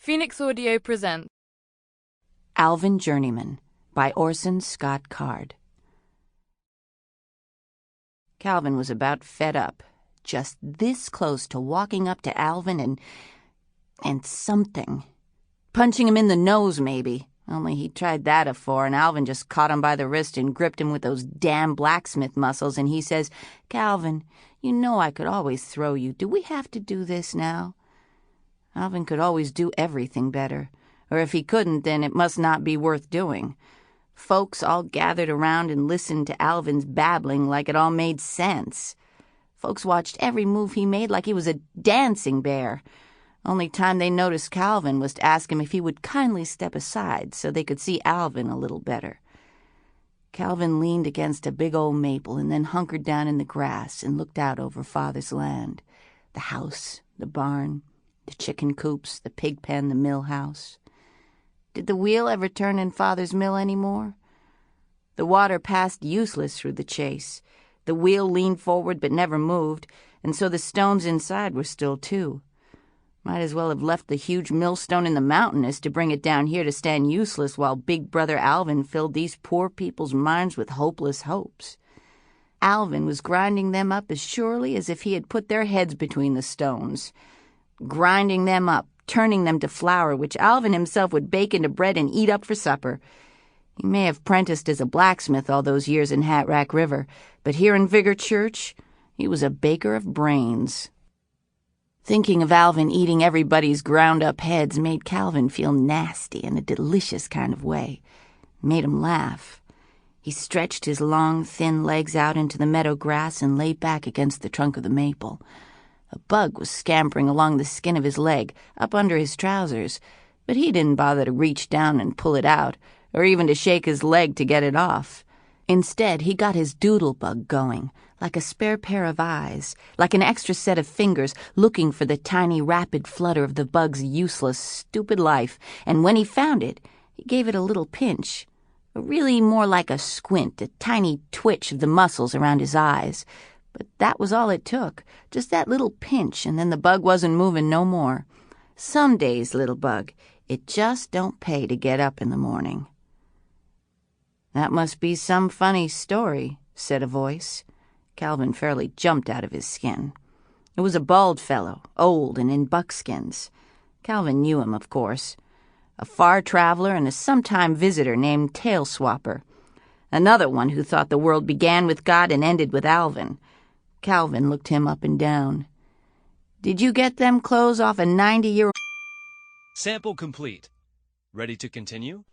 Phoenix Audio presents Alvin Journeyman by Orson Scott Card. Calvin was about fed up, just this close to walking up to Alvin and something. Punching him in the nose, maybe. Only he tried that afore, and Alvin just caught him by the wrist and gripped him with those damn blacksmith muscles, and he says, "Calvin, you know I could always throw you. Do we have to do this now?" Alvin could always do everything better, or if he couldn't, then it must not be worth doing. Folks all gathered around and listened to Alvin's babbling like it all made sense. Folks watched every move he made like he was a dancing bear. Only time they noticed Calvin was to ask him if he would kindly step aside so they could see Alvin a little better. Calvin leaned against a big old maple and then hunkered down in the grass and looked out over Father's land. The house, the barn, the chicken coops, the pig pen, the mill house. Did the wheel ever turn in Father's mill any more? The water passed useless through the chase. The wheel leaned forward but never moved, and so the stones inside were still too. Might as well have left the huge millstone in the mountain as to bring it down here to stand useless while big brother Alvin filled these poor people's minds with hopeless hopes. Alvin was grinding them up as surely as if he had put their heads between the stones. Grinding them up, turning them to flour, which Alvin himself would bake into bread and eat up for supper. He may have prenticed as a blacksmith all those years in Hat Rack River, but here in Vigor Church, he was a baker of brains. Thinking of Alvin eating everybody's ground-up heads made Calvin feel nasty in a delicious kind of way. Made him laugh. He stretched his long, thin legs out into the meadow grass and lay back against the trunk of the maple. A bug was scampering along the skin of his leg, up under his trousers, but he didn't bother to reach down and pull it out, or even to shake his leg to get it off. Instead, he got his doodle bug going, like a spare pair of eyes, like an extra set of fingers looking for the tiny rapid flutter of the bug's useless, stupid life, and when he found it, he gave it a little pinch, really more like a squint, a tiny twitch of the muscles around his eyes. But that was all it took, just that little pinch, and then the bug wasn't moving no more. Some days, little bug, it just don't pay to get up in the morning. "That must be some funny story," said a voice. Calvin fairly jumped out of his skin. It was a bald fellow, old and in buckskins. Calvin knew him, of course. A far traveler and a sometime visitor named Tail Swapper. Another one who thought the world began with God and ended with Alvin. Calvin looked him up and down. "Did you get them clothes off a 90-year-old?" Sample complete. Ready to continue?